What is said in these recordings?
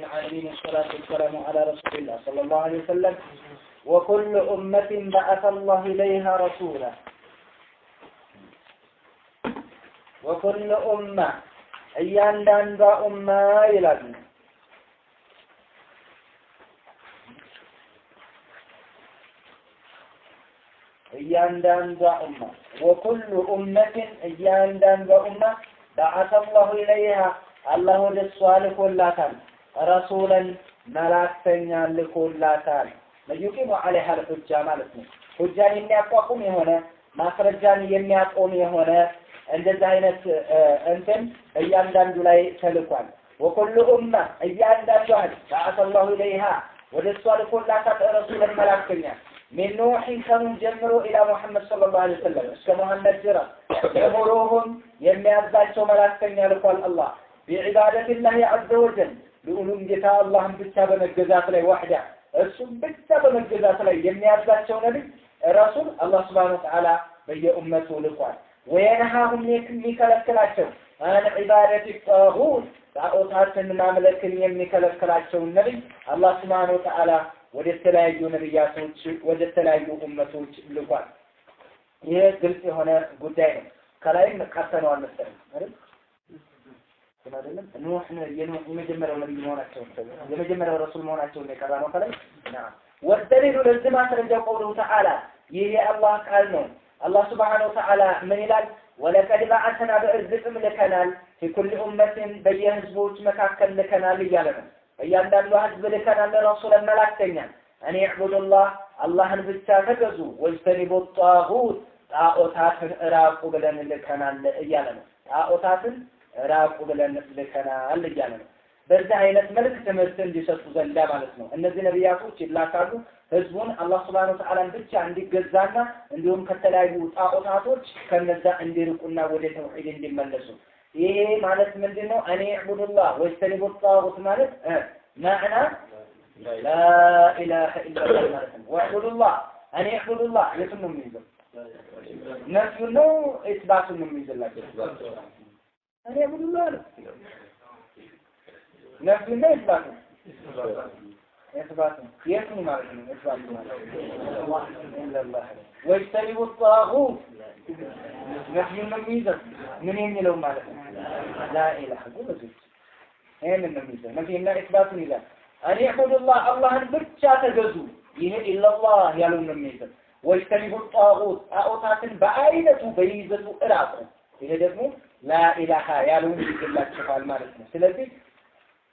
العالمين والصلاة والسلام على رسول الله صلى الله عليه وسلم وكل أمة بعث الله إليها رسولا وكل أمة እያንዳንዷ ኡማ ይላል እያንዳንዷ ኡማ وكل أمة እያንዳንዷ ኡማ بعث الله إليها الله ወደሷል ኮላታል ረሱላን መላእክተኛ ልኮላታል ለዩቂሙ عليها الحجة ማለት ነው ሁጃን የሚያቋቁም የሆነ ማስረጃን የሚያቆም የሆነ እንደዛ አይነት እንትን እያንዳንዱ ላይ ተልኳል وكل أمة እያንዳንዷ بعث الله إليها ወደሷል ልኮላታል ረሱላን መላእክተኛ من نوح كانوا جمروا إلى محمد صلى الله عليه وسلم እስከ መሐመድ ድረስ يأمرهم የሚያዛቸው መላእክተኛ ልኳል አላህ بعبادة الله عز وجل لأنهم جتا الله ብቻ በመገዛት ላይ وحده እሱም ብቻ በመገዛት ላይ የሚያዛቸው ነብይ ረሱል አላህ Subhanahu Wa Ta'ala በየኡመቱ ልኳል وينهاهم የሚከለክላቸው عن عبادة الطاغوت ጣዖታትን ማምለክን የሚከለክላቸው ነብይ አላህ Subhanahu Wa Ta'ala ወደ ተለያዩ ነብያቶች ወደ ተለያዩ ኡመቶች ልኳል ይሄ ግልጽ የሆነ ጉዳይ ነው ከላይም ቀርተነዋል መሰለኝ አይደል ስለዚህ ኑህ የመጀመሪያው ነብይ መሆናቸው የመጀመሪያው ረሱል መሆናቸው ነው የቀራነው ከላይ نعم والدليل لازم ማስረጃው قوله تعالى ይሄ አላህ ቃል ነው አላህ Subhanahu Wa Ta'ala ምን ይላል ولقد بعثنا بعزكم لكنال في كل أمة በየህዝቦች መካከል ለከናል እያለ ነው እያንዳንዱ ህዝብ ለከናል ረሱላን መላእክተኛ እኔ ዕቡዱላህ አላህን ብቻ ተገዙ ወጅተኒቡ ጣጉት ጣዖታትን ራቁ ብለን ለከናል እያለ ነው ጣዖታትን ራቁ ብለን ለከናል እያለ ነው በዛ አይነት መልክ ትምህርት እንዲሰጡ ዘንዳ ማለት ነው እነዚህ ነብያቶች ይላካሉ ህዝቡን አላህ Subhanahu Wa Ta'ala ብቻ እንዲገዛና እንዲሁም ከተለያዩ ጣዖታቶች ከነዛ እንዲርቁና ወደ ተውሂድ እንዲመለሱ ይሄ ማለት ምንድነው እኔ ዕቡዱላህ ወጅተኒቡ ጣጉት ማለት معنى لا اله الا الله ማለት ነው ወዕቡዱላህ እኔ ዕቡዱላህ የቱን ነው የሚይዘው ነፍዩ ነው ኢስባቱ ነው የሚይዘላቸው እኔ ዕቡዱላህ ነፍዩ ነው ኢስባቱ ኢስባቱ የቱን ማለት ነው ኢስባቱ ማለት ኢላላህ ወጅተኒቡ ጣጉት ነፍዩ ነው የሚይዘው ምን የሚለው ማለት ነው لا اله الا الله ይሄንን ነው የሚይዘው ነፍዩና ኢስባቱን ይላል እኔ ዕቡዱላህ አላህን ብቻ ተገዙ ይሄ ኢላላህ ያለው ነው የሚይዘው ወጅተኒቡ ጣጉት ጣዖታትን በአይነቱ በይዘቱ እራቁ ይሄ ደግሞ لا اله ያለውን ይገላችኋል ማለት ነው ስለዚህ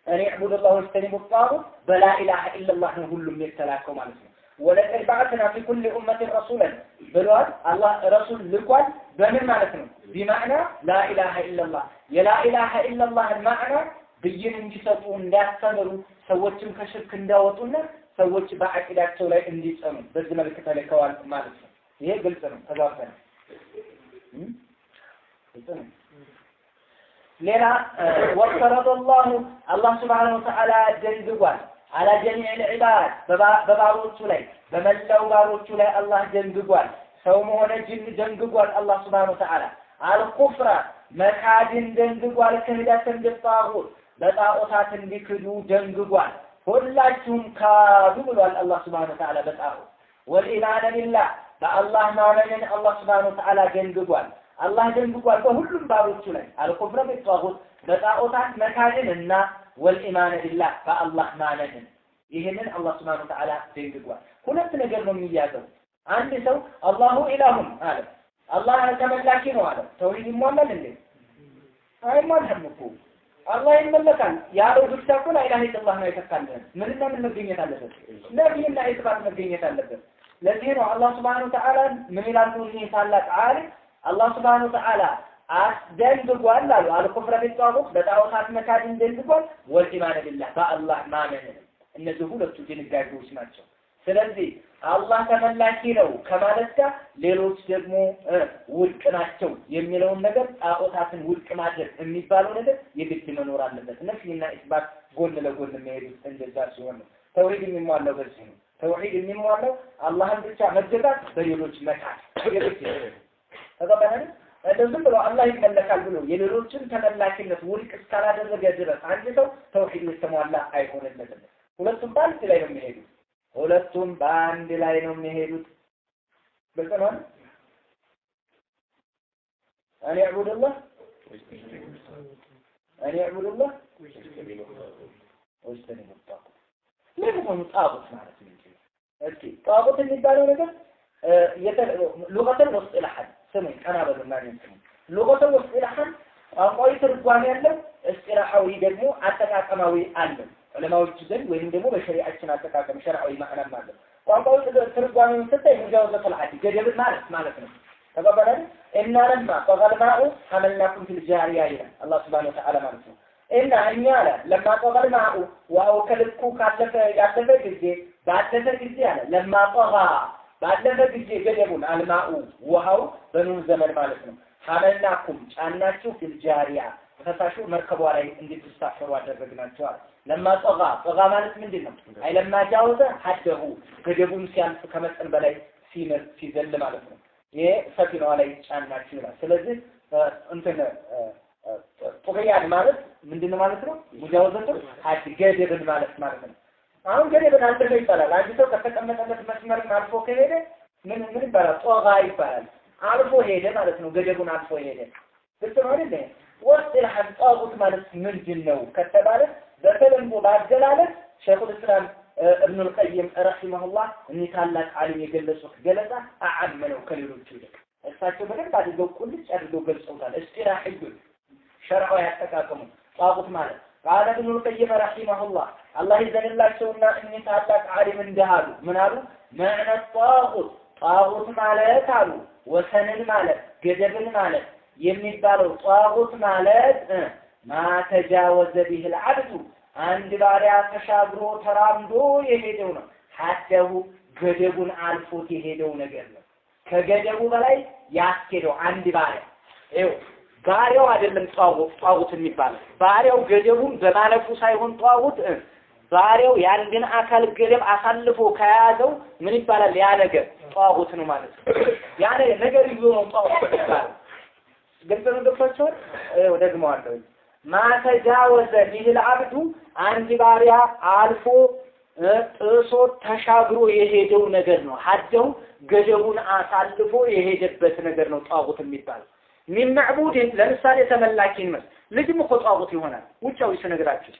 እኔ ዕቡዱላህ ወጅተኒቡ ጣጉት በلا اله الا الله ነው ሁሉም የተላከው ማለት ነው ولقد بعثنا في كل أمة رسولا ብሏል አላህ ረሱል ልኳል በምን ማለት ነው بمعنى لا اله الا الله የلا اله الا الله المعنى ብይን እንዲሰጡ እንዲያስተምሩ ሰዎችን ከሽርክ እንዳወጡና ሰዎች በአቂዳቸው ላይ እንዲጸኑ በዚህ መልኩ ተልከዋል ማለት ነው ይሄ ግልጽ ነው ተጋብተን ሌላ ወፈረደ አላህ Subhanahu Wa Ta'ala ደንግጓል على جميع العباد በባሮቹ ላይ በመላው ባሮቹ ላይ አላህ ደንግጓል ሰውም ሆነ ጅን ደንግጓል አላህ Subhanahu Wa Ta'ala አልኩፍራ መካድን ደንግጓል ከህዳትን ቢጣጉት በጣዖታት እንዲክዱ ደንግጓል ሁላችሁም ካዱ ብሏል አላህ Subhanahu Wa Ta'ala በጣዖት ወልኢማን ቢላህ በአላህ ማመንን አላህ Subhanahu Wa Ta'ala ደንግጓል አላህ ደንግጓል በሁሉም ባሮቹ ላይ አልኩፍራ ቢጣጉት በጣዖታት መካድንና ወልኢማን ቢላህ በአላህ ማመንን ይሄንን አላህ Subhanahu Wa Ta'ala ደንግጓል ሁለት ነገር ነው የሚያዘው አንድ ሰው አላሁ ኢላሁን አለ አላህ ተመላኪ ነው አለ ተውሂድ ይሟላል እንዴ አይሟላም እኮ አላህ ይመለካል ያለው ብቻ እኮ ላ ኢላሀ ኢላላህ ነው የተካለለ ምንና ምን መገኘት አለበት ነብይና ኢስባት መገኘት አለበት ለዚህ ነው አላህ Subhanahu Wa Ta'ala ምን ይላል ይሄ ታላቅ ዓሊም አላህ Subhanahu Wa Ta'ala አስደንግጓል አሉ አልኩፍረ ቢጣጉት በጣዖታት መካድን ደንግጓል ወልኢማን ቢላህ በአላህ ማመን እነዚህ ሁለቱ ድንጋጌዎች ናቸው ስለዚህ አላህ ተመላኪ ነው ከማለት ጋር ሌሎች ደግሞ ውድቅ ናቸው የሚለውን ነገር ጣዖታትን ውድቅ ማድረግ የሚባለው ነገር የግድ መኖር አለበት ነፍይና ኢስባት ጎን ለጎን የሚሄዱት እንደዛ ሲሆን ነው ተውሂድ የሚሟላው በዚህ ነው ተውሂድ የሚሟላው አላህን ብቻ መገዛት በሌሎች መካድ የግድ ተቀበለን እንደዚህ ብሎ አላህ ይመለካል ብሎ የሌሎችን ተመላኪነት ውድቅ እስካላደረገ ድረስ አንድ ሰው ተውሂድ የተሟላ አይሆንለትም። ሁለቱም በአንድ ላይ ነው የሚሄዱት። ሁለቱም በአንድ ላይ ነው የሚሄዱት። ግልጽ ነው። أن يعبد الله واجتنب الطاغوت ليه هو طاغوت ማለት ነው እንጂ طاغوت የሚባለው ነገር لغة واصطلاحا ስሙ ቀና በሉና ነው لغة واصطلاحا ቋንቋዊ ትርጓሜ ያለው እስጢላሐዊ ደግሞ አጠቃቀማዊ አለ ዑለማዎች ዘንድ ወይም ደግሞ በሸሪዓችን አጠቃቀም ሸርዓዊ ማዕናም አለ ቋንቋዊ ትርጓሜውን ስታይ ሙጃወዘቱል ሐድ ገደብ ማለት ነው ተባባላል እና ለማ ተገልማኡ ሐመልናኩም ፊል ጃሪያ ይላል አላህ Subhanahu Wa Ta'ala ማለት ነው እና እኛ ለማ ተገልማኡ ዋው ከልኩ ያለፈ ጊዜ ባለፈ ጊዜ አለ ለማ ጠጋ ባለፈ ጊዜ ገደቡን አልማኡ ውሃው በኑህ ዘመን ማለት ነው ሐመልናኩም ጫናችሁ ፊል ጃሪያ ፈሳሹ መርከቧ ላይ እንድትሳፈሩ አደረግናቸው ለማ ጠጋ ማለት ምንድነው አይ ለማ ጃወዘ ሐደሁ ገደቡን ሲያልፍ ከመጠን በላይ ሲዘል ማለት ነው የሰፊናው ላይ ጫናችሁ ይላል ስለዚህ እንትን ጦቢያን ማለት ምንድነው ማለት ነው ሙጃወዘቱ ሐድ ገደብን ማለት ነው አሁን ገደብን አልፈ ይባላል አንድ ሰው ከተቀመጠለት መስመር አልፎ ከሄደ ምን ይባላል ጦጋ ይባላል አልፎ ሄደ ማለት ነው ገደቡን አልፎ ሄደ ግልጽ ነው አይደል ወስል ሐጣውት ማለት ምንድነው ከተባለ በተለምዶ ባገላለጽ ሸይኹል እስላም ابن القيم رحمه الله ان ታላቅ ዓሊም የገለጹት ገለጻ አዓመለው ከሌሎቹ ይልቅ እሳቸው በደንብ አድርገው ቁልጭ አድርገው ገልጸውታል እስጢላህ ሸርዓዊ ያጠቃቀሙ ጣቁት ማለት قال ابن القيم رحمه الله الله ይዘንላቸውና እኒ ታላቅ ዓሊም እንደሃሉ ምን አሉ معنى ጣቁት ማለት አሉ ወሰንን ማለት ገደብን ማለት የሚባለው ጣቁት ማለት ማተጃወዘ به العبد አንድ ባሪያ ተሻግሮ ተራምዶ የሄደው ነው ሐደው ገደቡን አልፎት የሄደው ነገር ነው ከገደቡ በላይ ያስኬደው አንድ ባሪያ ይኸው ባሪያው አይደለም ጣጉት የሚባለው ባሪያው ገደቡን በማለፉ ሳይሆን ጣጉት ባሪያው ያንድን አካል ገደብ አሳልፎ ከያዘው ምን ይባላል ያ ነገር ጣጉት ነው ማለት ነው ያ ነገር ይዞ ነው ጣጉት ይባላል ግልጽ ነው ደፍታችሁ ደግሞ አለው ማተጃወዘ ቢል አብዱ አንድ ባሪያ አልፎ ጥሶ ተሻግሮ የሄደው ነገር ነው ሐደው ገደቡን አሳልፎ የሄደበት ነገር ነው ጣጉት የሚባለው ምን ማዕቡድ ለምሳሌ ተመላኪን ማለት ልጅም እኮ ጣጉት ይሆናል ውጫው ይሰነግራችሁ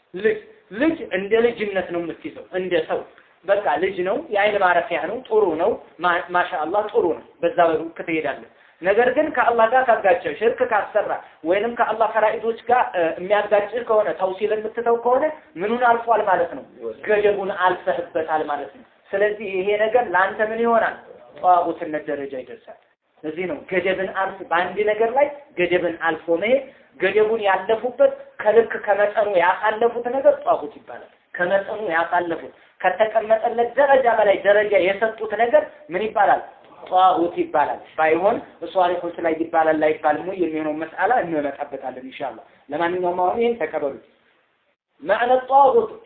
ልጅ እንደ ልጅነት ነው የምትይዘው እንደ ሰው በቃ ልጅ ነው የአይን ማረፊያ ነው ጥሩ ነው ማሻአላህ ጥሩ ነው በዛ በሩክ ትሄዳለህ ነገር ግን ከአላህ ጋር ካጋጨ ሽርክ ካሰራ ወይንም ከአላህ ፈራኢዶች ጋር የሚያጋጭ ከሆነ ተውሲል የምትተው ከሆነ ምኑን አልፏል ማለት ነው ገደቡን አልፈህበታል ማለት ነው ስለዚህ ይሄ ነገር ላንተ ምን ይሆናል ጣጉትነት ደረጃ ይደርሳል ስለዚህ ነው ገደብን አልፍ በአንድ ነገር ላይ ገደብን አልፎ መሄድ ገደቡን ያለፉበት ከልክ ከመጠኑ ያሳለፉት ነገር ጣጉት ይባላል ከመጠኑ ያሳለፉት ከተቀመጠለት ደረጃ በላይ ደረጃ የሰጡት ነገር ምን ይባላል ጣጉት ይባላል ባይሆን ሷሪፎች ላይ ይባላል ላይ ይባልሙ የሚሆነው መስአላ እንመጣበታለን ኢንሻአላህ ለማንኛውም አሁን ይሄን ተቀበሉ معنى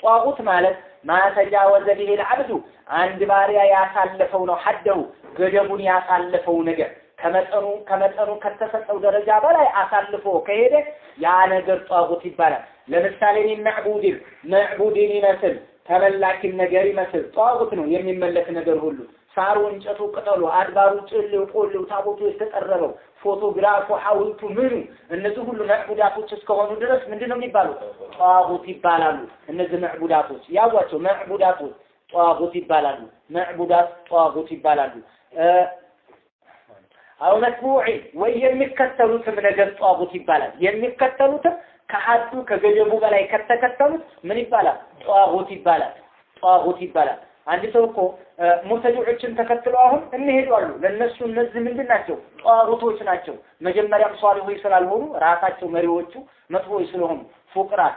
ጣጉት ማለት ማተጃወዘ به العبد አንድ ባሪያ ያሳለፈው ነው ሐደው ገደቡን ያሳለፈው ነገር ከመጠኑ ከተሰጠው ደረጃ በላይ አሳልፎ ከሄደ ያ ነገር ጣጉት ይባላል ለምሳሌ ማዕቡድን ይመስል ተመላኪን ነገር ይመስል ጣጉት ነው የሚመለክ ነገር ሁሉ ሳሩ እንጨቱ ቅጠሉ አድባሩ ጭልው ቆልው ታቦቱ የተጠረበው ፎቶግራፉ ሐውልቱ ምኑ እነዚህ ሁሉ ማዕቡዳቶች እስከሆኑ ድረስ ምንድነው የሚባሉት ጣጉት ይባላሉ እነዚህ ማዕቡዳቶች ያዋቸው ማዕቡዳቶች ጣጉት ይባላሉ ማዕቡዳት ጣጉት ይባላሉ አው መስሙዒ ወይ የሚከተሉትም ነገር ጣጉት ይባላል የሚከተሉትም ከሐዱ ከገደቡ በላይ ከተከተሉት ምን ይባላል ጣጉት ይባላል አንድ ሰው እኮ ሙተጂዖችን ተከትለው አሁን እንሄዳሉ ለነሱ እነዚህ ምንድናቸው ጣጉቶች ናቸው መጀመሪያም ሷሊሆች ስላልሆኑ ራሳቸው መሪዎቹ መጥፎች ስለሆኑ ፉቅራት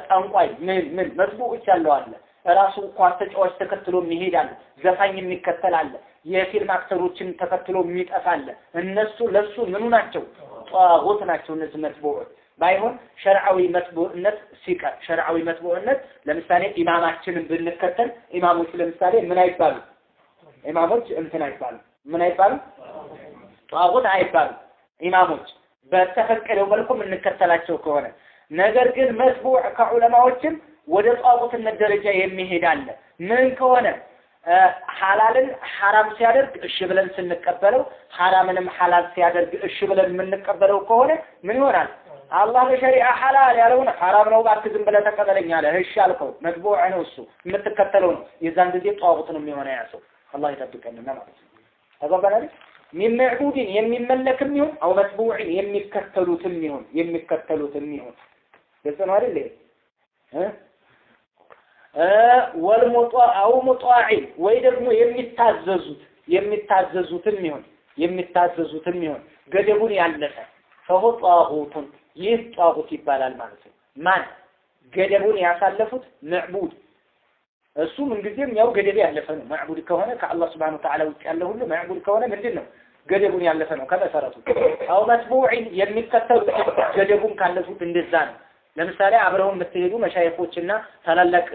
ጠንቋይ ምን መጥፎች ያለው አለ ራሱ ኳስ ተጫዋች ተከትሎ ይሄዳል ዘፋኝ የሚከተላል የፊልም አክተሮችን ተከትሎ የሚጠፋል እነሱ ለሱ ምኑ ናቸው ጣጉት ናቸው እነዚህ መጥፎች ባይሆን ሸርዓዊ መጥቡዕነት ሲቀር ሸርዓዊ መጥቡዕነት ለምሳሌ ኢማማችንን ብንከተል ኢማሞች ለምሳሌ ምን አይባሉ ኢማሞች እንትን አይባሉ ምን አይባሉ ጣጉት አይባሉ ኢማሞች በተፈቀደው መልኩ እንከተላቸው ከሆነ ነገር ግን መስቡዕ ከዑለማዎችም ወደ ጧቁትነት ደረጃ የሚሄድ አለ ምን ከሆነ ሐላልን ሐራም ሲያደርግ እሺ ብለን ስንቀበለው ሐራምንም ሐላል ሲያደርግ እሺ ብለን የምንቀበለው ከሆነ ምን ይሆናል አላህ በሸሪዓ ሐላል ያለውን ሐራም ነው ባክ ዝም ብለህ ተቀበለኝ አለ እሺ አልከው መስቡዕ ነው እሱ የምትከተለው ነው የዛን ጊዜ ጧቁት ነው የሚሆነው ያ ሰው አላህ ይጠብቀንና ማለት ነው ተባባላል من معبود የሚመለክም ይሁን አው መስቡዕ የሚከተሉትም ይሁን በሰማሪ ላይ والمطاع او مطاع ወይ ደግሞ የሚታዘዙትም ይሁን ገደቡን ያለፈ فهو طاغوت ይህ ጧጉት ይባላል ማለት ነው ማን ገደቡን ያሳለፉት معبود እሱ ምን ጊዜም ያው ገደብ ያለፈ ነው معبود ከሆነ ከአላህ Subhanahu Wa Ta'ala ውጭ ያለው ሁሉ معبود ከሆነ ምንድነው ገደቡን ያለፈ ነው ከመሰረቱ አው መስቡዕ የሚከተሉት ገደቡን ካለፉት እንደዛ ነው ለምሳሌ አብረው የምትሄዱ መሻይኾችና ታላላቅ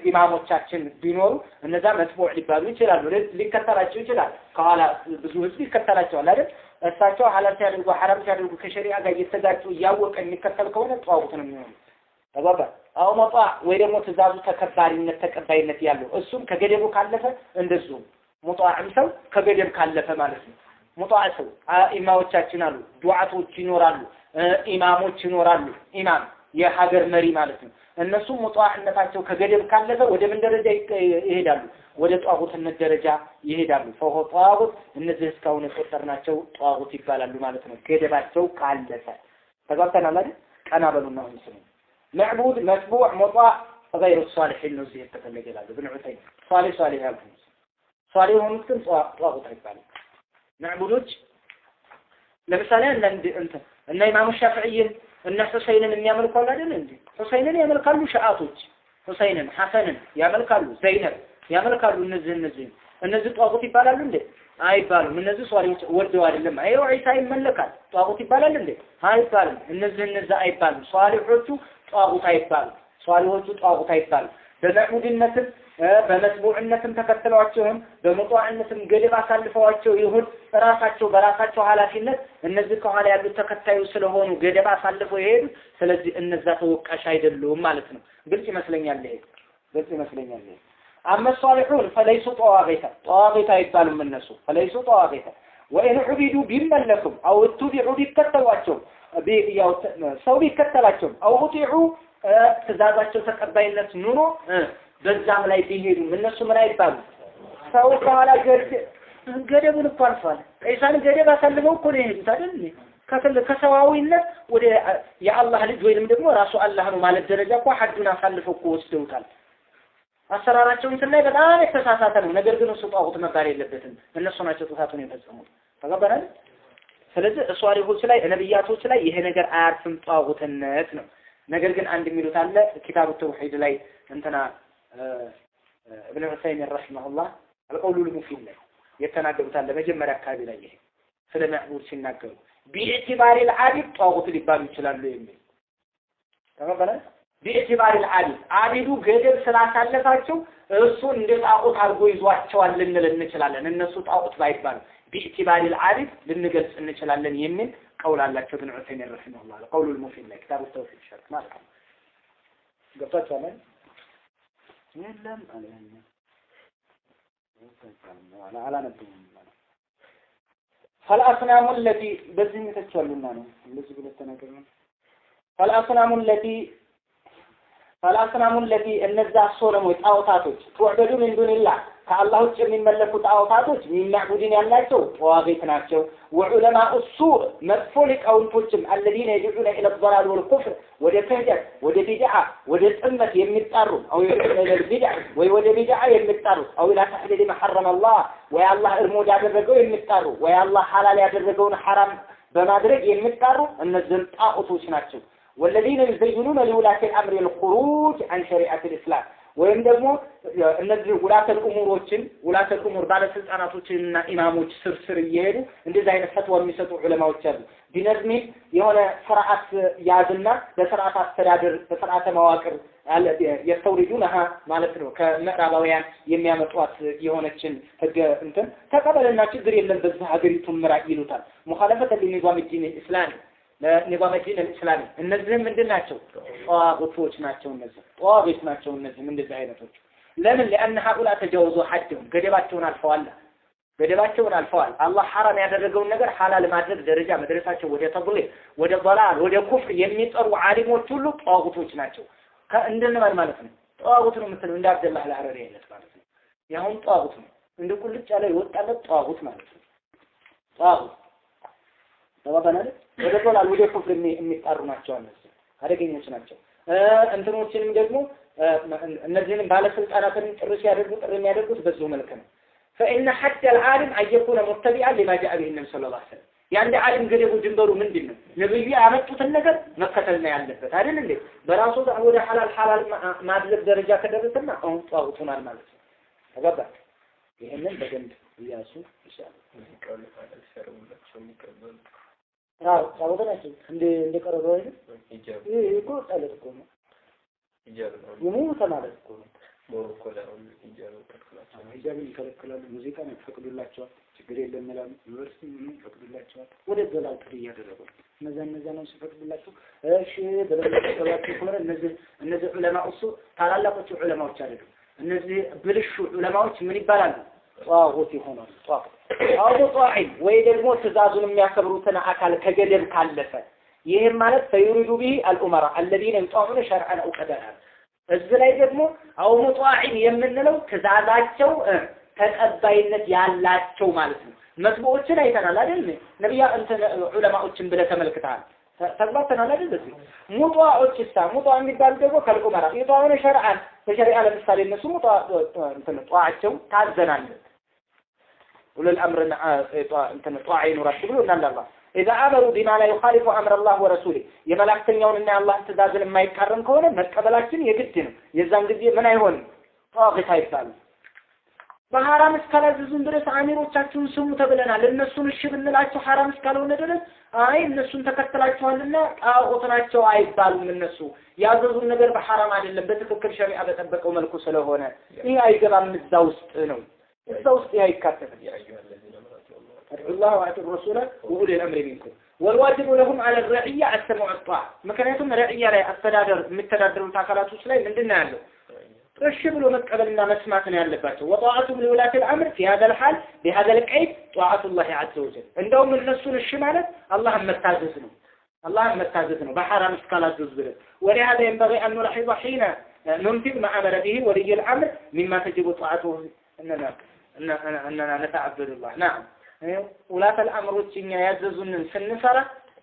ኢማሞቻችን ቢኖሩ እነዛ መስቡዕ ሊባሉ ይችላሉ ሊከተላቸው ይችላል ከኋላ ብዙ ህዝብ ይከተላቸዋል አይደል እሳቸው ሐላል ሲያደርጉ ሐራም ሲያደርጉ ከሸሪዓ ጋር እየተጋጩ ያወቀ የሚከተል ከሆነ ጧቁት ነው የሚሆነው ተባባ አው መጣ ወይ ደግሞ ትእዛዙ ተቀባይነት ያለው እሱም ከገደቡ ካለፈ እንደዚሁ ሙጣዕም ሰው ከገደብ ካለፈ ማለት ነው ሙጣዕ ሰው ኢማሞቻችን አሉ ዱዓቶች ይኖራሉ ኢማሞች ይኖራሉ ኢማም የሀገር መሪ ማለት ነው እነሱ ሙጣዕነታቸው ከገደብ ካለፈ ወደ ምን ደረጃ ይሄዳሉ ወደ ጧጉትነት ደረጃ ይሄዳሉ ፈሆ ጧጉት እነዚህ እስካሁን የቆጠርናቸው ጧጉት ይባላሉ ማለት ነው ገደባቸው ካለፈ ተጋብተናል አይደል ቀና በሉና ሁሉ معبود مسبوع مطاع غير الصالحين نزيه تفلجلال ابن عثيمين صالح ያልኩት صالحون ግን ጧጉት አይባልም معبودዎች ለምሳሌ እና ኢማሙ ሻፊዒን እና ሁሰይንን የሚያመልኩ አይደል እንዴ ሁሰይንን ያመልካሉ ሸአቶች ሁሰይንን ሐሰንን ያመልካሉ ዘይነብ ያመልካሉ እነዚህ ጧጉት ይባላሉ እንዴ አይባሉም እነዚህ ሷሊዎች ወርደው አይደለም አይው ዒሳ ይመለካል ጧጉት ይባላል እንዴ አይባልም እነዚህ አይባሉም ሷሊሖቹ ጧጉት አይባሉም ሷሊሖቹ ጧጉት አይባሉም በመዕቡድነትም በመስቡዕነትም ተከተሏቸውም በመጧዕነትም ገደብ አሳልፈዋቸው ይሁን በራሳቸው ኃላፊነት እነዚህ ከኋላ ያሉት ተከታዩ ስለሆኑ ገደብ አሳልፈው ይሄዱ ስለዚህ እነዛ ተወቃሽ አይደሉም ማለት ነው ግልጽ ይመስለኛል أما الصالحون فليسوا طواغيتا يبالوا من نسو فليسوا طواغيتا وإن عبدوا بملكم أو اتبعوا بكتلواتهم سو بكتلاتهم أو اطيعوا تزازاتهم تقبينات نورو በዛም ላይ ቢሄዱ እነሱ ምን አይባሉ ሰው ከኋላ ገደቡን እንኳን ኢሳን ገደብ አሳልፈው እኮ ነው ይሄዱት አይደል ከሰዋዊነት ወደ የአላህ ልጅ ወይንም ደግሞ ራሱ አላህ ነው ማለት ደረጃ እኮ ሐዱን አሳልፈው እኮ ወስደውታል አሰራራቸውን ስናይ በጣም የተሳሳተ ነው ነገር ግን እሱ ጧጉት መባል የለበትም እነሱ ናቸው ጥፋቱን የፈጸሙት ተገበራል ስለዚህ ሷሊሆች ላይ ነብያቶች ላይ ይሄ ነገር አያርፍም ጧጉትነት ነው ነገር ግን አንድ የሚሉት አለ ኪታቡ ተውሂድ ላይ እንትና ابن عثيمين رحمه الله القول المفيد ላይ የተናገሩት አለ መጀመሪያ አካባቢ ላይ ይሄ ስለ ማዕቡድ ሲናገሩ باعتبار العابد ጧጉት ሊባሉ ይችላሉ የሚል ተመበላል باعتبار العابد አቢዱ ገደብ ስላሳለፋቸው እሱ እንደ ጣዖት አድርጎ ይዟቸዋል ልንል እንችላለን እነሱ ጣዖት ባይባሉ باعتبار العابد ልንገልጽ እንችላለን የሚል ቀውል አላቸው ابن عثيمين رحمه الله القول المفيد ላይ ኪታቡ ተውሂድ ሸርህ ማለት ነው ገብታችኋል يلم على نبيهم فالأصنام التي بزين تتشلنا الذي بلتناكرنا فالأصنام التي النزع الصورم والأوطاتوች تعبد من دون الله ከአላህ ውጭ የሚመለኩ ጣዖታቶች የሚያዕቡድን ያላቸው ዋጊት ናቸው وعلماء السوء መጥፎ ሊቃውንቶችም الذين يدعون الى الضلال والكفر ወደ ክህደት ወደ ቢድዓ ወደ ጥመት የሚጣሩ او الى البدع ወይ ወደ ቢድዓ የሚጣሩ او الى تحليل ما حرم الله ወይ አላህ እርሞድ ያደረገው የሚጣሩ ወይ አላህ ሐላል ያደረገውን ሐራም በማድረግ የሚጣሩ እነዚህ ጣዖቶች ናቸው والذين يزينون لولاة الامر الخروج عن شريعه الاسلام ወይም ደግሞ እነዚህ ውላተል ኡሙር ባለስልጣናቶችና ኢማሞች ስር እየሄዱ እንደዚህ አይነት ፈትዋ የሚሰጡ ዑለማዎች አሉ ቢነዝሚ የሆነ ፍርዓት ያዝና በፍርዓት አስተዳደር በፍርዓት መዋቅር يستوردونها ማለት ነው ከምዕራባውያን የሚያመጧት የሆነችን ህገ እንትን ተቀበለና ችግር የለም በዚህ ሀገሪቱን ምራ ይሉታል مخالفه لنظام الدين الاسلامي ለنظام الدين الاسلامي እነዚህም ምንድናቸው ጧጉቶች ናቸው እነዚህ ጧጉት ናቸው እነዚህ እንደዚህ አይነቶች ለምን لان هؤلاء تجاوزوا حدهم ገደባቸውን አልፈዋል አላህ ሐራም ያደረገውን ነገር ሐላል ማድረግ ደረጃ መድረሳቸው ወደ ተብሊግ ወደ ضلال ወደ ኩፍር የሚጠሩ ዓሊሞች ሁሉ ጧጉቶች ናቸው እንደነማን ማለት ነው ጧጉት ነው የምትለው እንደ አብደላህ አልሐረሪ አይነት ማለት ነው ያሁን ጧጉት ነው እንደ ቁልጭ ያለ ይወጣለት ጧጉት ማለት ነው ጧጉት ተባባናል ወደ ضلال ወደ ኩፍር የሚጣሩ ናቸው እነዚህ አደገኞች ናቸው እንትኖችንም ደግሞ እነዚህን ባለስልጣናትን ጥሪ የሚያደርጉት በዚሁ መልኩ ነው فإن حتى العالم أن يكون متبعا لما جاء به النبي صلى الله عليه وسلم يعني عالم ገደቡ ድንበሩ ምንድነው ነብዩ ያመጡትን ነገር መከተልና ያለበት አይደል እንዴ በራሱ ወደ ሐላል ማድረግ ደረጃ ከደረሰና አሁን ጧውቱናል ማለት ነው ተገባ ይሄንን በደንብ ይያሱ ይሻላል ሙዚቃው ለፋደል ሰርውላቸው የሚቀበሉ ጧውቱናቸው እንደ ቀረበው አይደል ይሄ ጣለት እኮ ነው ይጃሉ ነው ማለት እኮ ነው ሞሮኮ ላይ ይጃሉ ተከላቸው ይጃሉ ይከለክላሉ ሙዚቃን ይፈቅዱላቸዋል ችግር የለም ይላሉ ዩኒቨርሲቲ ምን ይፈቅዱላቸዋል ወደ ዘላል ጥሪ ያደረጉ እነዛ ነው ሲፈቅዱላቸው እሺ በለበለባቸው ሆነ እነዚህ ዑለማዎች ታላላቆቹ ዑለማዎች አይደሉ እነዚህ ብልሹ ዑለማዎች ምን ይባላሉ ጧጉት ይሆናሉ ጧጉት ጧዒን ወይ ደግሞ ትእዛዙን የሚያከብሩትን አካል ከገደብ ካለፈ ይሄም ማለት ፈይሩዱ ቢሂ አልኡመራ الذين يطاعون شرعا او قدرا እዚህ ላይ ደግሞ አው ሙጧዒን የምንለው ትእዛዛቸው ተቀባይነት ያላቸው ማለት ነው መስቦችን አይተናል አይደል ነብያ እንትን ዑለማዎችን ብለ ተመልክተሃል ተግባብተናል አይደል እዚህ ሙጧዎችሳ ሙጧ የሚባል ደግሞ ከልኡመራ ይጧውን ሸርዓን በሸሪዓ ለምሳሌ እነሱ ሙጧ እንትን ጧዓቸው ታዘናል ኡሉል አምርና እንትን ጧዓይኑ ረብ ብሎ እናላላ إذا أمروا بما لا يخالف أمر الله ورسوله يملكتنيون إن الله تزازل ما يكرم كونه متقبلاتين يقدنوا يزان ጊዜ ምን አይሆንም ጧግት አይባልም በሐራም እስካላዘዙን ድረስ አሚሮቻችሁን ስሙ ተብለናል እነሱን እሺ ብንላቸው ሐራም እስካልሆነ ድረስ አይ እነሱን ተከተላቸዋልና ጣዖት ናቸው አይባልም እነሱ ያዘዙን ነገር በሐራም አይደለም በትክክል ሸሪዓ በጠበቀው መልኩ ስለሆነ ይሄ አይገባም እዛ ውስጥ ነው እዛ ውስጥ አይካተትም الله وعطى الرسول وأولي الأمر منكم والواجب لهم على الرعية السمع والطاعة مكانتهم رعية لا التدادر متدادر وتعقلات وسلام من دنا له الشبل ومتقبلنا مسمعنا يلباته وطاعتهم لولاة الأمر في هذا الحال بهذا الكيف طاعة الله عز وجل عندهم الرسول الشمالة اللهم استعززنا بحرام اسكالات جزبله ولهذا ينبغي أن نلاحظ حين ننفذ ما أمر به ولي الأمر مما تجب طاعته أننا نتعبد الله نعم ولاة الأمروች እኛ ያዘዙንን ስንሰራ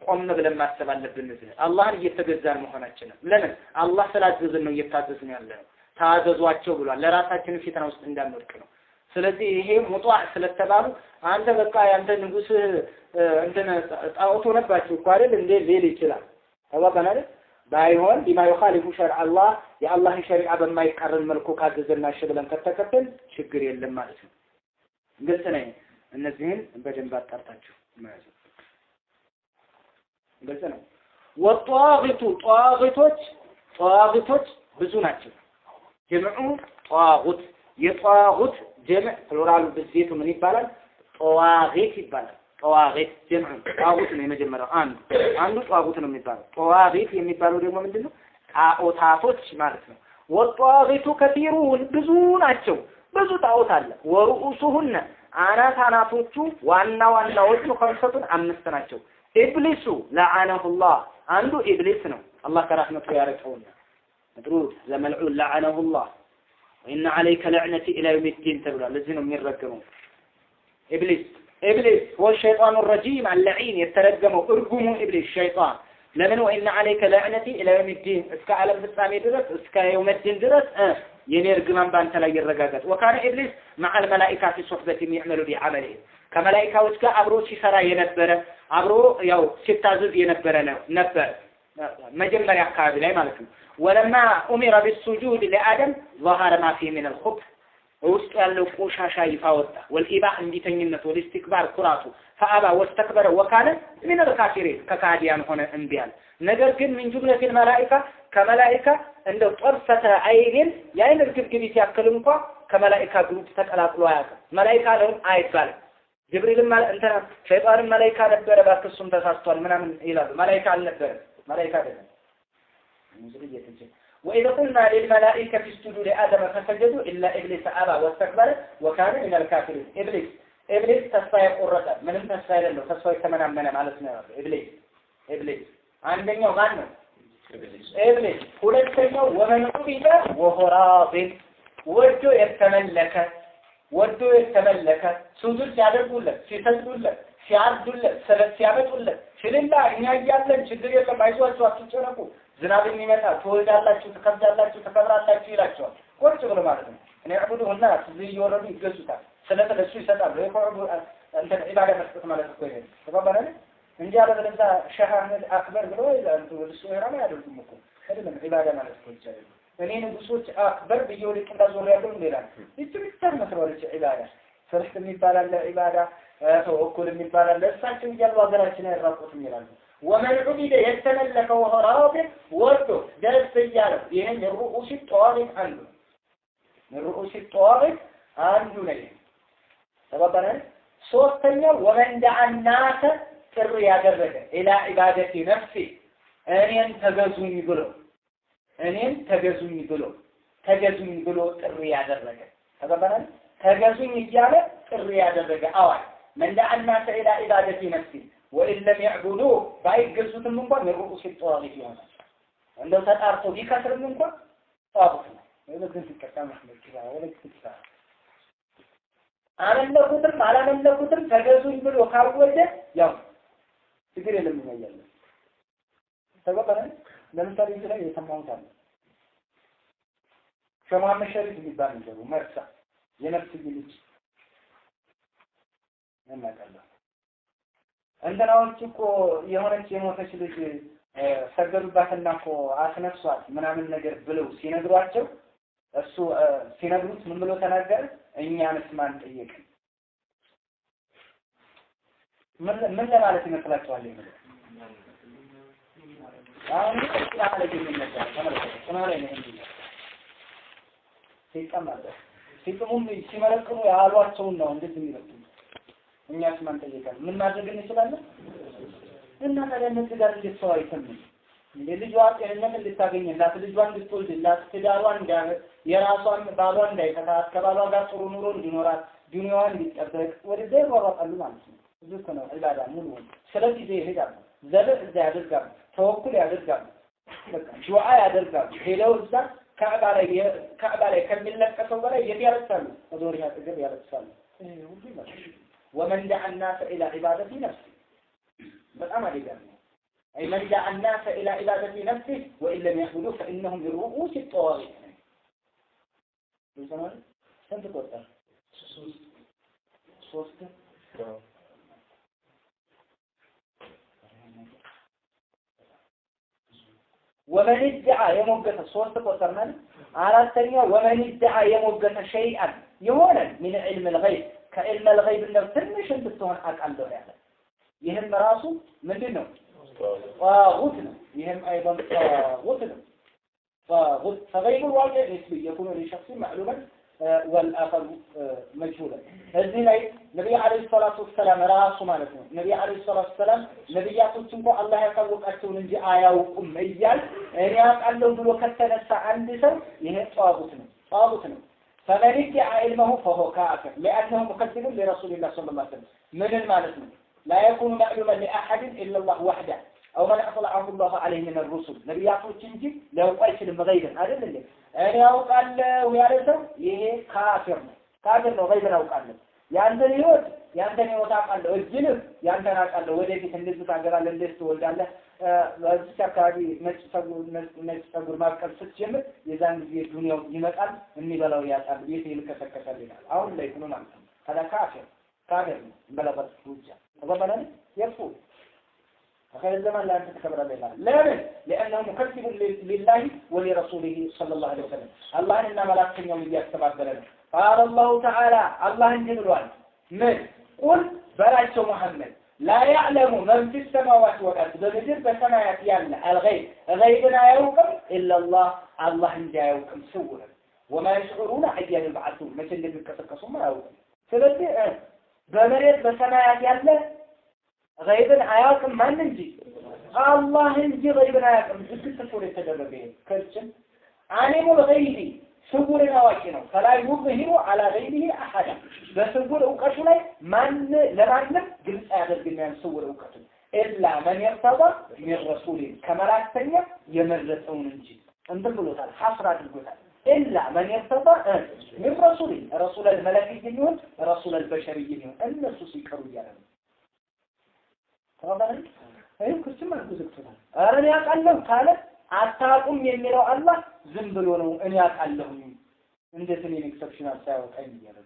ቆም ብለን ማሰብ አለብን አላህን እየተገዛን መሆናችን ለምን አላህ ስላዘዘን ነው እየታዘዝን ያለነው ታዘዟቸው ብሏል ለራሳችን ፊትና ውስጥ እንዳንወድቅ ነው ስለዚህ ይሄ ሙጧዕ ስለተባሉ አንተ በቃ ያንተ ንጉስ እንትን ጣዖት ሆነባችሁ እኮ አይደል እንዴ ሌል ይችላል ተባባናል ባይሆን ቢማ ይخالف شرع الله የአላህን ሸሪዓ በማይቀርብ መልኩ ካዘዘና እሺ ብለን ከተከተል ችግር የለም ማለት ነው ግልጽ ነው እነዚህን በደንብ አጣርታችሁ ማለት ነው ጧግቶች ብዙ ናቸው ጀምዑ ጧጉት የጧጉት ጀምዕ ፕሉራሉ በዚቱ ምን ይባላል ጧጊት ይባላል ጧጊት ጀምዕ ጧጉት ነው የመጀመሪያው አንዱ ጧጉት ነው የሚባለው ጧጊት የሚባለው ደግሞ ምንድነው ጣዖታቶች ማለት ነው ወጧጊቱ ከቲሩን ብዙ ናቸው ብዙ ጣዖት አለ ወሩኡሱሁነ አናታናቶቹ ዋናዎቹ ከምሰቱን አምስት ናቸው ኢብሊሱ ለዓነሁላህ አንዱ ኢብሊስ ነው አላህ ከራህመቱ ያረቀውና መድሩድ ዘመልዑ ለዓነሁላህ وإن عليك لعنتي إلى يوم الدين تبلا لازم يرجموا إبليس هو الشيطان الرجيم اللعين يترجموا ارجموا إبليس الشيطان لمن وإن عليك لعنتي إلى يوم الدين اسك عالم الإسلامي درس اسك يوم الدين درس ينرجمن بان تلا يرجعت وكان إبليس مع الملائكة في صحبة يعملوا بعملهم كملائكة واسك عبرو شسرا ينبره عبرو يو ستازد ينبره نبر مجمع يحكي لا مالكم ولما أمر بالسجود لآدم ظهر ما فيه من الخبث وسأل قوشاشا يفاوت والإباح بتنينة والاستكبار كراته فأبى واستكبر وكان من الكافرين ككاديان هنا انبيان نجر من جملة الملائكة ከመላእክት እንደው ጠርፈተ አይንን ያይን ግብግቢት ያክል እንኳን ከመላእክት ግሩፕ ተቀላቅሎ አያውቅም። መላእክት ነው አይባልም። ጅብሪልም እንትና ሸይጣንም መላእክት ነበረ ባክሱም ተሳስቷል ምናምን ይላሉ። መላእክት አልነበረም። መላእክት አይደለም። وإذا قلنا للملائكة اسجدوا لآدم فسجدوا إلا إبليس أبى واستكبر وكان من الكافرين. إبليس تسفى قرة من تسفى له تسفى كمان على اسمه إبليس عندنا غنى إبليس ሁለተኛው ومن عبد وهو راض ወዶ የተመለከ ሱጁድ ሲያደርጉለት ሲሰግዱለት ሲያርዱለት ሰለት ሲያመጡለት ስለላ እኛ እያለን ችግር የለም አይዟችሁ አትጨነቁ ዝናብ የሚመጣ ትወልዳላችሁ ትከብዳላችሁ ተከብራላችሁ ይላቸዋል ቁጭ ብሎ ማለት ነው እኔ አብዱሁና ስለዚህ ይወረዱ ይገዙታል ስለተለሱ ይሰጣሉ የቆዱ እንተ ኢባዳ መስጠት ማለት እኮ ይሄ ተባባረን እንጂ አለበለዛ ሸህ አህመድ አክበር ብሎ ይላሉ እሱ ይራማ ያደርጉም እኮ አይደለም ኢባዳ ማለት እኮ ይቻላል እኔ ንጉሶች አክበር ብየው ልክ እንዳዞር ያለው እንደላል ይጥብጣ መስራለች ኢባዳ ሰርህ የሚባል ኢባዳ ተወኩል የሚባል ለሳቸው ይያሉ ሀገራችን ያራቁት ይላሉ ومن عبد يتملك وهو راض ورده درس ياله ይሄን الرؤوس الطوارئ አንዱ الرؤوس الطوارئ አንዱ ነው ተባባረን ሶስተኛው ومن دعا الناس ጥሪ ያደረገ الى عباده نفسه እኔን ተገዙኝ ብሎ ጥሪ ያደረገ ተባባረን ተገዙኝ እያለ ጥሪ ያደረገ አዋል من دعا الناس الى عباده نفسه وإن لم يعبدوه بايجزوتم እንኳን የሩቁስ ተዋጊት ይሆናል እንደው ተጣርቶ ቢከስርም እንኳን ታውቁት ነው ለምን ተከታማ ነው ወለክታ አላመለኩትም ተገዙኝ ብሎ ካልወደ ያው ችግር የለም ይያያል ተባባረን ለምሳሌ እዚህ ላይ የሰማሁት አለ ሸማመ ሸሪፍ የሚባል ነው መርሳ የነፍስ ልጅ እናቀላ እንደናዎች እኮ የሆነች የሞተች ልጅ ሰገዱባትና እኮ አስነሷት ምናምን ነገር ብለው ሲነግሯቸው እሱ ሲነግሩት ምን ብሎ ተናገረ እኛንስ ማን ጠየቀን ምን ለማለት ይመስላችኋል ይሄ አሁን ያለ ግን ነገር ተመለከቱ ተማሪ ነው እንዴ ሲቀማለ ሲመለከቱ ያሏቸውን ነው እንደዚህ የሚሉት እኛስ ማን ጠየቀን ምን ማድረግ እንችላለን እና ታዲያ እነዚህ ጋር እንዴት ሰው አይተምም የልጇ ጤንነት እንድታገኝላት ልጇን እንድትወልድላት ትዳሯን እንዳያመጥ የራሷን ባሏን እንዳይፈታ ከባሏ ጋር ጥሩ ኑሮ እንዲኖራት ዱንያዋን እንዲጠበቅ ወደዛ ይሯሯጣሉ ማለት ነው እዚህ እኮ ነው ኢባዳ ሙሉ ስለዚህ ይሄዳሉ ዘበት እዛ ያደርጋሉ ተወኩል ያደርጋሉ በቃ ዱዓ ያደርጋሉ ሄደው እዛ ካዕባ ላይ ከሚለቀሰው በላይ ያለቅሳሉ ወዶሪያ ጥገብ ያለቅሳሉ ሁሉ ይመጣል ومن دعا الناس الى عباده نفسه በጣም አደጋለ اي من دعا الناس الى عباده نفسه وان لم يعبدوا فانهم بالرؤوس الطواغيت لسنا سنت ቆጠር ሶስት ومن ادعى يموجت ሶስት ቆጠር ማለት አራተኛ ومن ادعى يموجت شيئا يهون من علم الغيب ከዕልም الغيب ነው ትንሽ እንድትሆን አቃለው ያለ ይሄም ራሱ ምንድነው ጣጉት ነው ይሄም አይደለም ጣጉት ነው ጣጉት فغيب الواقع نسبي يكون لشخص معلوما والآخر مجهولا እዚህ ላይ ነብዩ አለይሂ ሰላቱ ወሰለም ራሱ ማለት ነው ነብዩ አለይሂ ሰላቱ ወሰለም ነብያቶች እንኳን አላህ ያሳወቃቸውን እንጂ አያውቁም እያል እኔ አውቃለሁ ብሎ ከተነሳ አንድ ሰው ይሄ ጣጉት ነው فمن ادعى علمه فهو كافر لأنه مكذب لرسول الله صلى الله عليه وسلم من المالك لا يكون معلوما لأحد إلا الله وحده أو من أطلعه الله عليه من الرسل نبياته تنجي لو قيس المغيبا هذا اللي أنا أوقال ويارسه يه كافر غيبا أوقال ያንተን ይወጣቃለሁ እጅልህ ያንተን አቃለሁ ወደፊት እንደዚህ ታገራለህ እንደዚህ ትወልዳለህ በዚህ አካባቢ ነጭ ጸጉር ማብቀል ስትጀምር የዛን ጊዜ ዱንያው ይመጣል የሚበላው ያጣል ቤት ይልከሰከሳል ይላል አሁን ላይ ሆኖ ማለት ነው ታዲያ ካፊር በለበት ሩጃ ተባባለን የርፉ አኸር ዘመን ላይ ተከበራለህ ለምን لانه مكذب لله ولرسوله صلى الله عليه وسلم አላህንና መላእክተኛውን እያስተባበረ ነው قال الله تعالى الله እንዲህ ብሏል ምን ቁል በላቸው መሐመድ لا يعلم من في السماوات والأرض بمدر بسمايات يعلم الغيب غيبنا يوقم إلا الله انجا يوقم سورا وما يشعرون أيان يبعثون مثل اللي بيكسكسوا ما يوقم ስለዚህ በመሬት በሰማያት ያለ غيبን አያውቅም ማን እንጂ አላህ እንጂ غيبን አያውቅም ዝክት ተቆር የተደረገ ከርችን ዓሊሙል ገይቢ ስውርን አዋቂ ነው فلا يظهر على غيبه احد በስውር ዕውቀቱ ላይ ለማንም ግልጽ አያደርግም ያን ስውር ዕውቀቱ إلا من يرتضى من رسول ከመላእክተኛ የመረጠውን እንጂ እንትን ብሎታል ሐስራ አድርጎታል إلا من يرتضى من رسول الملائكة يقول رسول البشري يقول الناس ሲቀሩ ያለው ተባባልን አይም ክርስቲያን ማለት ነው አረን ያቃለው ካለ አታቁም የሚለው አላህ ዝም ብሎ ነው እኔ ያቃለሁ እንዴት እኔ ኤክሰፕሽናል ሳይወጣኝ ይያለው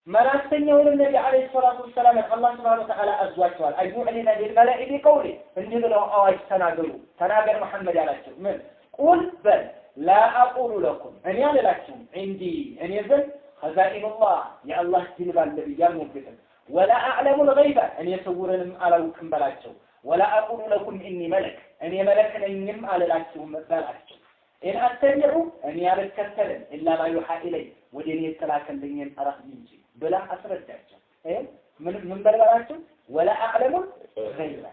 መላእክተኛው ነብዩ አለይሂ ሰላቱ ወሰላም አላህ Subhanahu Wa Ta'ala አዟቸዋል አይሁልና ለልመላእክቲ ቀውሊ እንዲህ ብለው አዋጅ ተናገር መሐመድ ያላቸው ምን ቁል በል لا اقول لكم እኔ አላላችሁም عندي እኔ ዘንድ خزائن الله يا الله جلبال لبيان وكتب ولا اعلم الغيب ان يسورنم አላውቅም በላቸው ولا اقول لكم اني ملك እኔ መለክ ነኝም አላላችሁም በላቸው إن أتبعوا أن يركتل إلا ما يوحى إلي ودين يتلاكلين أرخ منجي بلا أسرد جاجة إيه من بلغاته ولا أعلم غيبا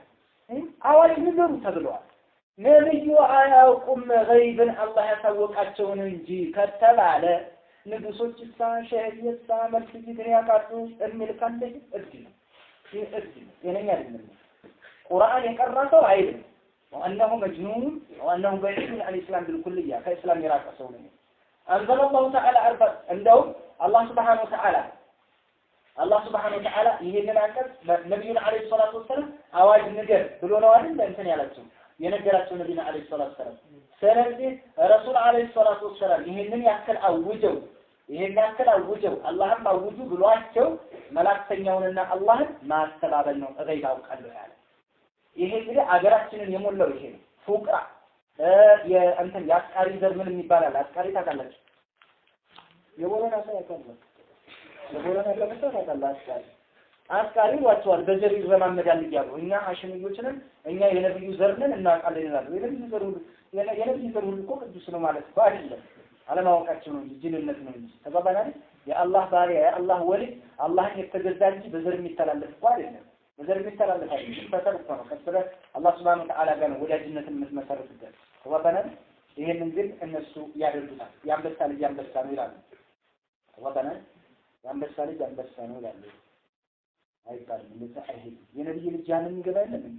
إيه أول ينظر تبلوها نبي آياكم غيبا الله يسوق أتشون انجي كتب على نبسوك الساعة شهرية الساعة ملكي دنيا كارتوس الملكان لك أرجل يعني يعلم قرآن يقرأته عيدا وأنه مجنون وأنه بعيد عن الإسلام بالكلية كإسلام يراك أسونه أنزل الله تعالى أربع عندهم الله سبحانه وتعالى يهينا عنك نبي عليه الصلاة والسلام أواج نجر بلونه وارد لأنتني على السلام ينجرات نبينا عليه الصلاة والسلام سنبدي رسول عليه الصلاة والسلام يهينا يأكل أوجو اللهم أوجو بلواتشو ملاك سنيوننا الله ما استلابلنا غير أوكالو يعني ይሄ እንግዲህ አገራችንን የሞላው ይሄ ነው ፉቅራ የእንትን ያስቃሪ ዘር ምን ይባላል አስቃሪ ታውቃላችሁ የቦረና ሰው ያውቃል የቦረና ለምሳሌ ታውቃላችሁ አስቃሪ ዋቸዋል በዘር ይዘማመዳል ይያሉ እኛ ሐሽሚዮችንን እኛ የነብዩ ዘር ነን እናውቃለን ይላሉ የነብዩ ዘር ሁሉ እኮ ቅዱስ ነው ማለት ነው አይደለም አለማወቃችን ነው ጅልነት ነው እንጂ ተባባናል የአላህ ባሪያ የአላህ ወሊ አላህን የተገዛ እንጂ በዘር የሚተላለፍ እኮ አይደለም በዘር የሚተላለፍ አይደለም ፈተርኩ ነው ከስረ አላህ Subhanahu Wa Ta'ala ጋር ወዳጅነትን የምትመሰርቱበት ተባባናል ይሄንን ግን እነሱ ያደርጉታል ያንበሳ ልጅ ያንበሳ ነው ይላሉ ተባባናል ያንበሳ ልጅ ያንበሳ ነው ይላሉ አይባልም እንደዛ አይሄድ የነብዩ ልጅ ያንን ይገባ አይደለም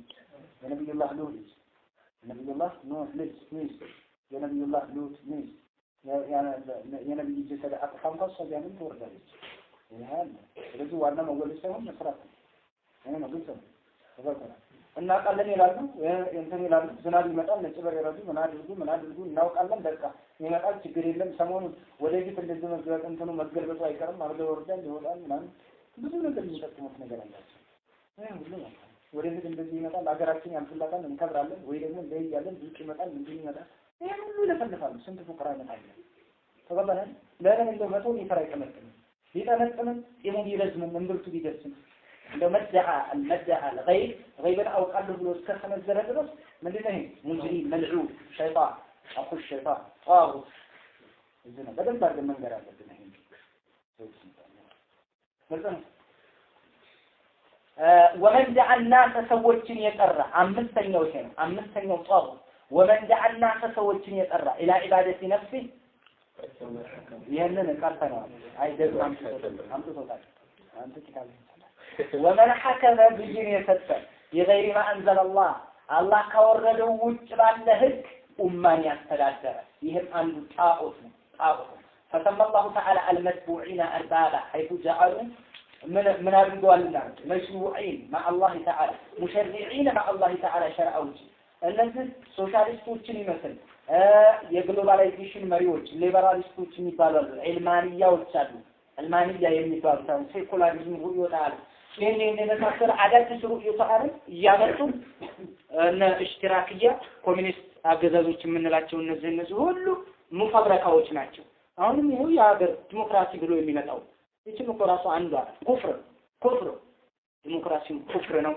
የነብዩላህ ሉት የነብዩላህ ኑህ ልጅ የነብዩላህ ሉት ሚስ የነብዩ ጀሰድ አጥፋም ካሰ ያንን ተወርዳለች ይሄን ስለዚህ ዋና መወለድ ሳይሆን መስራት እኔ ነው ግልጽ ነው ተባባና እና ቃልን ይላሉ እንትን ይላሉ ዝናብ ይመጣል ነጭ በር ይረዱ ምን አድርጉ እናውቃለን በቃ ይመጣል ችግር የለም ሰሞኑን ወደፊት እንደዚህ መግለጥ እንትኑ መገልበጡ አይቀርም አብረው ወርደን ይወጣል ምናምን ብዙ ነገር የሚጠቅሙት ነገር አላቸው ሁሉ ነው ወደፊት እንደዚህ ይመጣል ሀገራችን ያምጥላታል እንከብራለን ወይ ደግሞ እንደዚህ ያለን ብዙ ይመጣል እንደዚህ ይመጣል ይሄ ሁሉ ይለፈልፋሉ ስንት ፉቅራ ይመጣል ተባባና ለምን እንደው መቶ ይፈራ ይጠመጥም ጤሙ ቢረዝም እንብርቱ ቢደርስም لو المدعى الغيب غيبا أو قال له اسكسم الزرد من دونه مجرم ملعون شيطان أخو الشيطان طاغوت الزنا بدل بعد من قرأ بدنا ومن دعا الناس سوتشن يتأرى عمستن يوشين عمستن يوطاغوت ومن دعا الناس سوتشن يتأرى إلى عبادة نفسه يهنن قرطنا هاي دغ عمتو صوتك أنت كتاب ومن حكم بجن يفتر بغير ما أنزل الله كورده وجب له أمان يستدادر يهم أن طاغوت فسمى الله تعالى المتبوعين أربابا حيث جعلوا من الرجال مشروعين مع الله تعالى مشرعين مع الله تعالى شرعوج እነዚህ ሶሻሊስቶችን ይመስል የግሎባላይዜሽን መሪዎች ሊበራሊስቶችን ይባላሉ ዒልማንያዎች አሉ ዒልማንያ የሚባሉ ታው ሴኩላሪዝም ይወጣል ይሄን የመሳሰል አዳዲስ ሩዕዮች አረን ያመጡ እነ እሽትራክያ ኮሚኒስት አገዛዞች የምንላቸው እነዚህ ሁሉ ሙፈብረካዎች ናቸው አሁንም ይሄው የሀገር ዲሞክራሲ ብሎ የሚመጣው ይችም እኮ ራሱ አንዷ ኩፍር ዲሞክራሲም ኩፍር ነው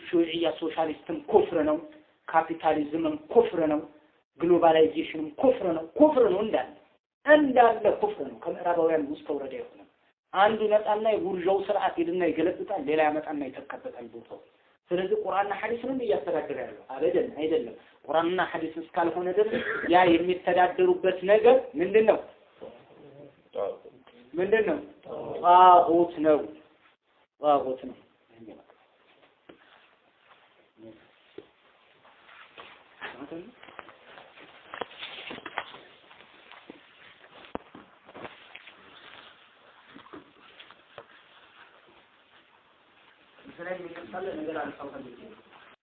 ሹዒያ ሶሻሊስትም ኩፍር ነው ካፒታሊዝምም ኩፍር ነው ግሎባላይዜሽንም ኩፍር ነው እንዳለ ኩፍር ነው ከምዕራባውያን ሙስተውረድ የሆነ አንዱ ነጣና የቡርዣው ስርዓት ይልና ይገለብጣል ሌላ ያመጣና ይተከበታል ቦታው ስለዚህ ቁርአንና ሐዲስን እያስተዳደረ ያለው አይደለም ቁርአንና ሐዲስ እስካልሆነ ድረስ ያ የሚተዳደሩበት ነገር ምንድነው ጣዖት ነው ስለዚህ የሚከተለው ነገር አልፈው